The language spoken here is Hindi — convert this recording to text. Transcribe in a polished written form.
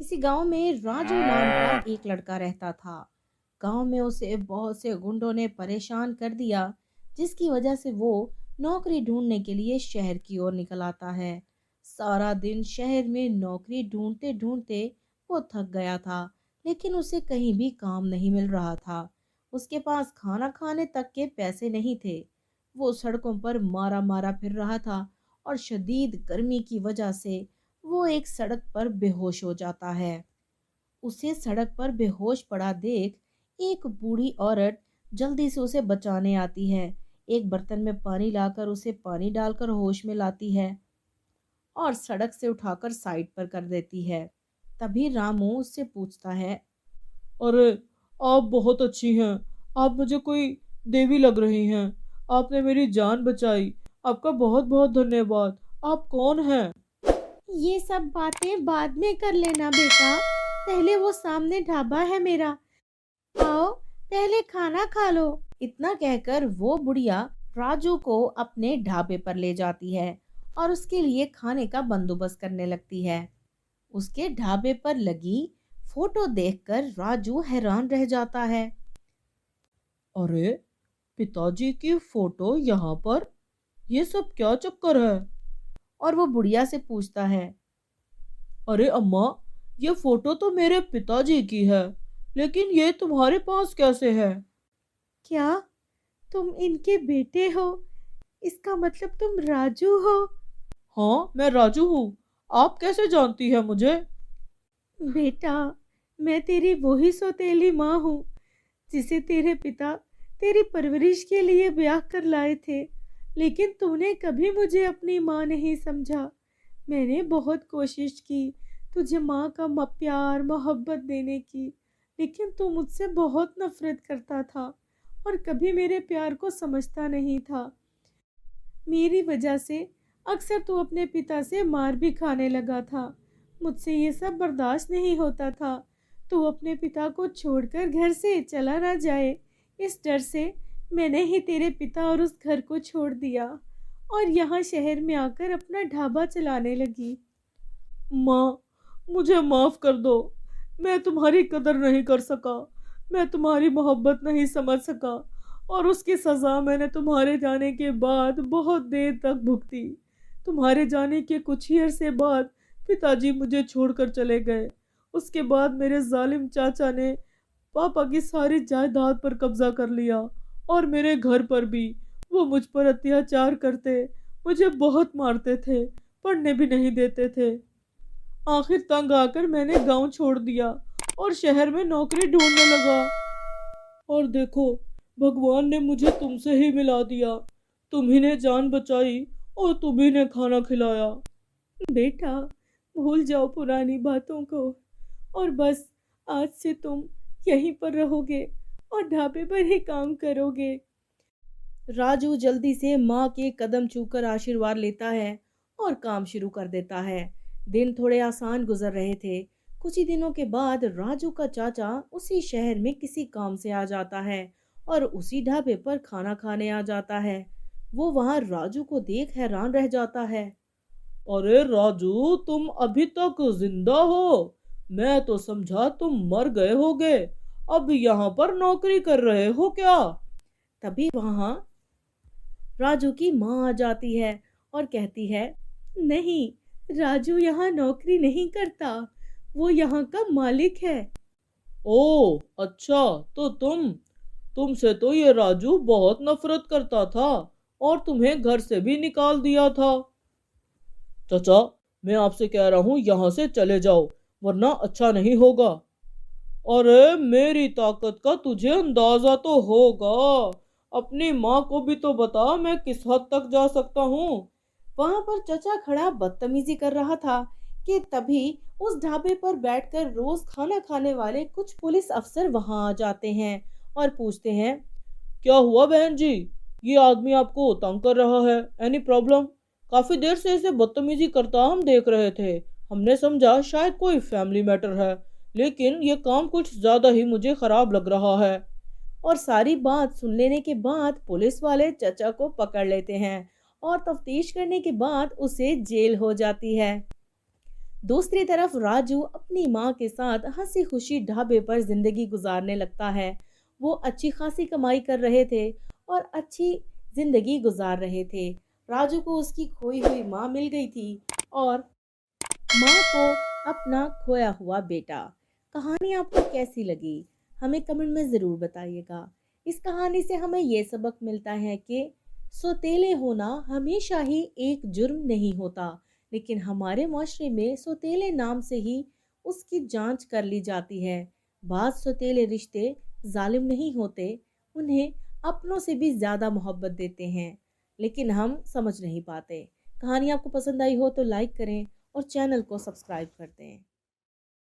किसी गांव में राजू नाम का एक लड़का रहता था। गांव में उसे बहुत से गुंडों ने परेशान कर दिया, जिसकी वजह से वो नौकरी ढूंढने के लिए शहर की ओर निकल आता है। सारा दिन शहर में नौकरी ढूंढते ढूंढते वो थक गया था, लेकिन उसे कहीं भी काम नहीं मिल रहा था। उसके पास खाना खाने तक के पैसे नहीं थे। वो सड़कों पर मारा मारा फिर रहा था और शदीद गर्मी की वजह से वो एक सड़क पर बेहोश हो जाता है। उसे सड़क पर बेहोश पड़ा देख एक बूढ़ी औरत जल्दी से उसे बचाने आती है। एक बर्तन में पानी लाकर उसे पानी डालकर होश में लाती है और सड़क से उठाकर साइड पर कर देती है। तभी रामू उससे पूछता है। अरे, आप बहुत अच्छी हैं। आप मुझे कोई देवी लग रही हैं। आपने मेरी जान बचाई। आपका बहुत बहुत धन्यवाद। आप कौन हैं? ये सब बातें बाद में कर लेना बेटा, पहले वो सामने ढाबा है मेरा, आओ पहले खाना खा लो। इतना कहकर वो बुढ़िया राजू को अपने ढाबे पर ले जाती है और उसके लिए खाने का बंदोबस्त करने लगती है। उसके ढाबे पर लगी फोटो देखकर राजू हैरान रह जाता है। अरे, पिताजी की फोटो यहाँ पर? ये सब क्या चक्कर है? और वो बुढ़िया से पूछता है। अरे अम्मा, ये फोटो तो मेरे पिताजी की है, लेकिन ये तुम्हारे पास कैसे है? क्या तुम इनके बेटे हो? इसका मतलब तुम राजू हो? हाँ, मैं राजू हूँ। आप कैसे जानती है मुझे? बेटा, मैं तेरी वही सौतेली माँ हूँ जिसे तेरे पिता तेरी परवरिश के लिए ब्याह कर लाए थे, लेकिन तूने कभी मुझे अपनी माँ नहीं समझा। मैंने बहुत कोशिश की तुझे माँ का प्यार मोहब्बत देने की, लेकिन तू मुझसे बहुत नफरत करता था और कभी मेरे प्यार को समझता नहीं था। मेरी वजह से अक्सर तू अपने पिता से मार भी खाने लगा था। मुझसे ये सब बर्दाश्त नहीं होता था। तू अपने पिता को छोड़कर घर से चला ना जाए, इस डर से मैंने ही तेरे पिता और उस घर को छोड़ दिया और यहाँ शहर में आकर अपना ढाबा चलाने लगी। माँ, मुझे माफ कर दो। मैं तुम्हारी कदर नहीं कर सका। मैं तुम्हारी मोहब्बत नहीं समझ सका, और उसकी सज़ा मैंने तुम्हारे जाने के बाद बहुत देर तक भुगती। तुम्हारे जाने के कुछ ही अरसे बाद पिताजी मुझे छोड़कर चले गए। उसके बाद मेरे जालिम चाचा ने पापा की सारी जायदाद पर कब्जा कर लिया, और मेरे घर पर भी। वो मुझ पर अत्याचार करते, मुझे बहुत मारते थे, पढ़ने भी नहीं देते थे। आखिर तंग आकर मैंने गांव छोड़ दिया और शहर में नौकरी ढूंढने लगा। और देखो, भगवान ने मुझे तुमसे ही मिला दिया। तुम ही ने जान बचाई और तुम ही ने खाना खिलाया। बेटा, भूल जाओ पुरानी बातों को और बस आज से तुम यहीं पर रहोगे और ढाबे पर ही काम करोगे। राजू जल्दी से माँ के कदम छूकर आशीर्वाद लेता है और काम शुरू कर देता है। दिन थोड़े आसान गुजर रहे थे। कुछ ही दिनों के बाद राजू का चाचा उसी शहर में किसी काम से आ जाता है और उसी ढाबे पर खाना खाने आ जाता है। वो वहां राजू को देख हैरान रह जाता है। अरे राजू, तुम अभी तक जिंदा हो? मैं तो समझा तुम मर गए होगे। अब यहाँ पर नौकरी कर रहे हो क्या? तभी वहां राजू की माँ आ जाती है और कहती है, नहीं, राजू यहाँ नौकरी नहीं करता, वो यहाँ का मालिक है। ओह अच्छा, तो तुमसे तो ये राजू बहुत नफरत करता था, और तुम्हें घर से भी निकाल दिया था। चाचा, मैं आपसे कह रहा हूँ यहाँ से चले जाओ, वरना अच्छा नहीं होगा। अरे, मेरी ताकत का तुझे अंदाजा तो होगा। अपनी माँ को भी तो बता मैं किस हद तक जा सकता हूँ। वहां पर चचा खड़ा बदतमीजी कर रहा था कि तभी उस ढाबे पर बैठकर रोज खाना खाने वाले कुछ पुलिस अफसर वहां आ जाते हैं और पूछते हैं। क्या हुआ बहन जी? ये आदमी आपको तंग कर रहा है? Any problem? काफी देर से इसे बदतमीजी करता हम देख रहे थे। हमने समझा शायद कोई फैमिली मैटर है, लेकिन ये काम कुछ ज्यादा ही मुझे खराब लग रहा है। और सारी बात सुन लेने के बाद पुलिस वाले चचा को पकड़ लेते हैं और तफ्तीश करने के बाद उसे जेल हो जाती है। दूसरी तरफ राजू अपनी माँ के साथ हंसी खुशी ढाबे पर जिंदगी गुजारने लगता है। वो अच्छी खासी कमाई कर रहे थे और अच्छी जिंदगी गुजार रहे थे। राजू को उसकी खोई हुई माँ मिल गई थी और माँ को अपना खोया हुआ बेटा। कहानी आपको कैसी लगी हमें कमेंट में ज़रूर बताइएगा। इस कहानी से हमें ये सबक मिलता है कि सौतेले होना हमेशा ही एक जुर्म नहीं होता, लेकिन हमारे माशरे में सौतेले नाम से ही उसकी जांच कर ली जाती है। बाज़ सौतेले रिश्ते जालिम नहीं होते, उन्हें अपनों से भी ज़्यादा मोहब्बत देते हैं, लेकिन हम समझ नहीं पाते। कहानी आपको पसंद आई हो तो लाइक करें और चैनल को सब्सक्राइब कर दें।